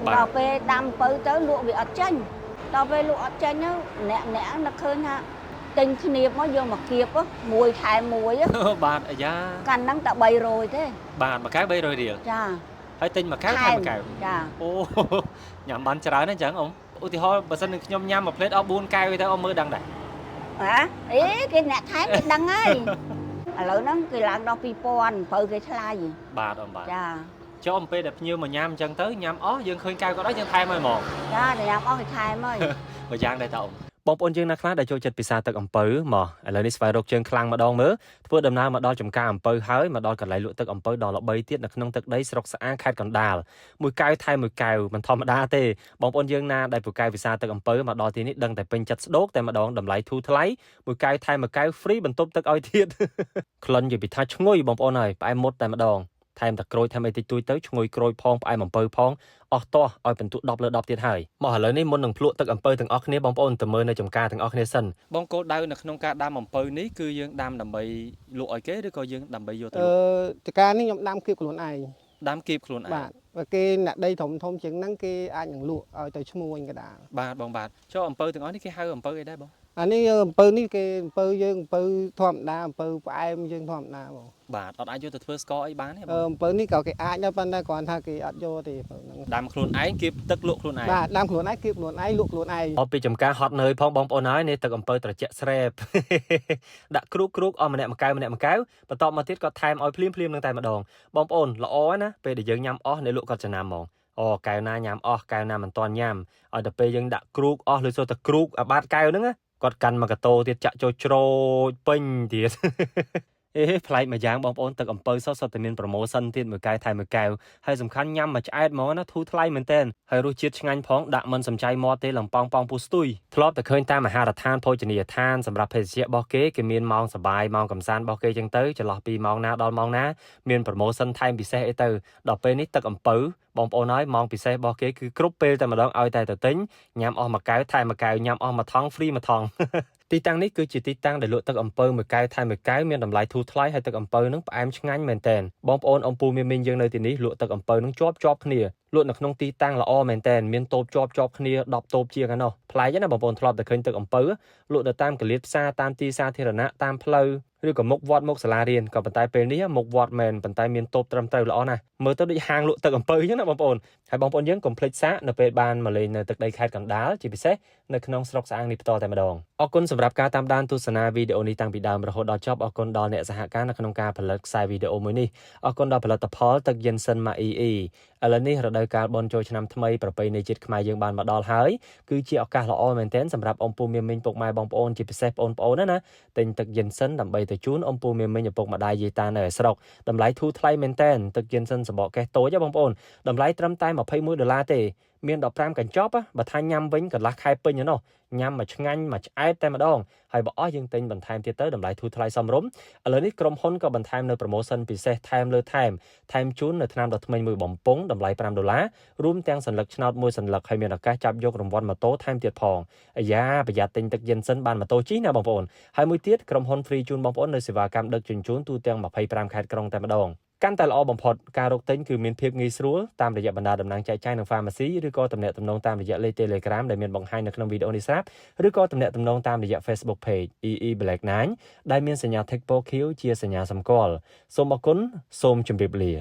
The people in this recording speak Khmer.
Tao về đam bự tới lụa bị ớt chanh. Tao về lụa ớt chanh á, nẹ nó khơi ha. Tình nghiệp nó vô mà kiếp á, mùi thải mùi á. Bạn ở giá Cành nắng ta bay rồi thế. bạn mà cái bây rồi đi. Chà. Hay tin mà cái thay mà cào. Chà. Ô, nhắm bắn trả nó chẳng ông. Ủa thì thôi, bà sân nhom nhăm một plate ốc buôn cay với ông mơ đăng này. Hả? Ý, cái nẹ thái cái đăng ấy. Lỡ nó cái lạc đó pi pon, phơi cái thay gì. Bà ông bà. Chà. Cho ông pê đẹp như mà nham chân tới nham ó dân khơi cao có đó dân thay mới một. Chà, để nhắm ó cái thay mới. Mà giang đây tao. បងប្អូនយើងណាខ្លះដែលចូលចិត្តពិសាទឹកអំពៅមកឥឡូវនេះស្វែងរកជើងខ្លាំងម្ដងមើលធ្វើដំណើរមកដល់ចំការអំពៅហើយមកដល់កន្លែងលក់ទឹកអំពៅដល់13ទៀតនៅក្នុងទឹកដីស្រុកស្អាងខេត្តកណ្ដាលមួយកែវថែមមួយកែវមិនធម្មតាទេបងប្អូនយើងណាដែលពូកែពិសាទឹកអំពៅមកដល់ទីនេះដឹងតែពេញចិត្តស្ដោកតែម្ដងតម្លៃធូរថ្លៃមួយកែវថែមមួយកែវ free បន្ទប់ទឹកឲ្យទៀតក្លិននិយាយពីថាឈ្ងុយបងប្អូនហើយផ្អែមមុតតែម្ដងថែមតែក្រូចថែមអីតិចតួចទៅឈ្ងុយក្រូចផងផ្អែមអំពៅផងអស់ទាស់ឲ្យបន្ទុក10លើ10ទៀតហើយមកឥឡូវនេះមុននឹងភ្លក់ទឹកអំពៅទាំងអស់គ្នាបងប្អូនទៅមើលនៅចំការទាំងអស់គ្នាសិនបងគោលដៅនៅក្នុងការដាំអំពៅនេះគឺយើងដាំដើម្បីលក់ឲ្យគេឬក៏យើងដើម្បីយកទៅលក់ចំការនេះខ្ញុំដាំគៀបខ្លួនឯងដាំគៀបខ្លួនឯងបាទគេអ្នកដីធំធំជាងហ្នឹងគេអាចនឹងលក់ឲ្យទៅឈ្មួញក៏ដែរបាទបងបាទចុះអំពៅទាំងអស់នេះគេហៅអំពៅអីដែរបងអានេះអំពៅនេះគេអំពៅយើងអំពៅធម្មតាអំពៅផ្អែមយើងធម្មតាបងបាទអត់អាចយកទៅធ្វើស្ករអីបានទេបងអំពៅនេះក៏គេអាចដែរប៉ុន្តែគ្រាន់ថាគេអត់យកទេហ្នឹងដាំខ្លួនឯងគៀបទឹកលក់ខ្លួនឯងបាទដាំខ្លួនឯងគៀបខ្លួនឯងលក់ខ្លួនឯងអត់ពីចំការហត់នឿយផងបងប្អូនហើយនេះទឹកអំពៅត្រជាក់ស្រែបដាក់គ្រូកអស់ម្នាក់ម្កែវបន្ទាប់មកទៀតក៏ថែមឲ្យភ្លាមនឹងតែម្ដងបងប្អូនល្អណាពេលដែលយើងញ៉ាំអស់អ្នកលក់គាត់ចំណាំហ្មងអូកែវណាញ៉ាំអស់កែវណាមិនទាន់ញ៉ាំឲ្យតែពេលយើងដាក់គ្រូកអស់ឬសូតែគ្រូកអាបាតកែវហ្នឹងគាត់កាន់មកកាតូទៀតចាក់ចូលច្រូចពេញទៀតប្លែកមួយយ៉ាងបងប្អូនទឹកអំពៅសុទ្ធតែមានប្រូម៉ូសិនទៀតមួយកែវថែមមួយកែវហើយសំខាន់ញ៉ាំមួយឆ្អែតហ្មងណាធូរថ្លៃមែនទែនហើយរសជាតិឆ្ងាញ់ផងដាក់មិនសំចៃមាត់ទេឡំប៉ងពុះស្ទុយធ្លាប់តែឃើញតាមអាហារដ្ឋានភោជនីយដ្ឋានសម្រាប់ភេសជ្ជៈរបស់គេមានម៉ោងសបាយម៉ោងកំសាន្តរបស់គេចឹងទៅចន្លោះពីម៉ោងណាដល់ម៉ោងណាមានប្រូម៉ូសិនថែមពិសេសអីទៅដល់ពេលនេះទឹកអំពៅបងប្អូនហើយម៉ោងពិសេសរបស់គេគឺគ្រប់ពេលតែម្ដងឲ្យតែទៅទិញញ៉ាំអស់មួយកែវថែមមួយកែវញ៉ាំអស់មួយថង់ free មួយថង់ទីតាំងនេះគឺជាទីតាំងដែលលក់ទឹកអំពៅមួយកែវថែមមួយកែវមានតម្លៃធូរថ្លៃហើយទឹកអំពៅនឹងផ្អែមឆ្ងាញ់មែនទែនបងប្អូនអំពូមីមីងយើងនៅទីនេះលក់ទឹកអំពៅនឹងជាប់គ្នាលក់នៅក្នុងទីតាំងល្អមែនទែនមានតូបជាប់គ្នា10តូបជាងហ្នឹងប្លែកណាបងប្អូនធ្លាប់តែឃើញទឹកអំពៅលក់នៅតាមកលៀតផ្សារតាមទីសាធារណៈតាមផ្លូវឬក៏មុខវត្តមុខសាលារៀនក៏ប៉ុន្តែពេលនេះមុខវត្តមែនប៉ុន្តែមានតូបត្រឹមត្រូវល្អណាស់មើលទៅដូចហាងលក់ទឹកអំពៅអញ្ចឹងណាបងប្អូនហើយបងប្អូនយើងកុំភ្លេចសាកនៅពេលបានមកលេងនៅទឹកដីខេត្តកណ្ដាលជាពិសេសនៅក្នុងស្រុកស្អាងនេះបន្តតែម្ដងអរគុណសម្រាប់ការតាមដានទស្សនាវីដេអូនេះតាំងពីដើមរហូតដល់ចប់អរគុណដល់អ្នកសហការនៅក្នុងការផលិតខ្សែវីដេអូមួយនេះអរគុណដល់ផលិតផលទឹកយិនសិនម៉ាអ៊ីអ៊ីឥឡូវនេះរដូវកាលបុណ្យចូលឆ្នាំថ្មីប្រពៃណីជាតិខ្មែរយើងបានមកដល់ហើយគឺជាឱកាសល្អមែនទែនសម្រាប់អំពូមីមីងពុកម៉ែបងប្អូនជាពិសេសបងប្អូនណាទិញទឹកយិនសិនដើម្បីទៅជូនអំពូមីមីងឪពុកម្ដាយយាយតានៅឯស្រុកតម្លៃធូរថ្លៃមែនទែនទឹកយិនសិនសំបកកេះតូចបងប្អូនតម្លៃត្រឹមតែ$21ទេមាន15កញ្ចប់បើថាញ៉ាំវិញកន្លះខែពេញណោះញ៉ាំមកឆ្ងាញ់មកឆ្អែតតែម្ដងហើយបើអស់យើងទិញបន្ថែមទៀតទៅតម្លៃធូរថ្លៃសមរម្យឥឡូវនេះក្រុមហ៊ុនក៏បន្ថែមនៅប្រូម៉ូសិនពិសេសថែមលើថែមជូននៅថ្នាំដ៏ថ្មីមួយបំពង់តម្លៃ$5រួមទាំងសន្លឹកឆ្នោតមួយសន្លឹកហើយមានឱកាសចាប់យករង្វាន់ម៉ូតូថែមទៀតផងអាយ៉ាប្រយ័ត្នទិញទឹកយិនសិនបានម៉ូតូជិះណាបងប្អូនហើយមួយទៀតក្រុមហ៊ុន free ជូនបងប្អូននៅសេវាកម្មដឹកជញ្ជូនទូទាំង25ខេត្តក្រុងតែម្ដងកាន់តែល្អបំផុតការរកទិញគឺមានភាពងាយស្រួលតាមរយៈបណ្ដាតំណែងចែកចាយនៅ Pharmacy ឬក៏ទំនាក់ទំនងតាមរយៈលេខ Telegram ដែលមានបង្ហាញនៅក្នុងវីដេអូនេះស្រាប់ឬក៏ទំនាក់ទំនងតាមរយៈ Facebook Page EE Black 9ដែលមានសញ្ញា Tick ពណ៌ខៀវជាសញ្ញាសម្គាល់សូមអរគុណសូមជម្រាបលា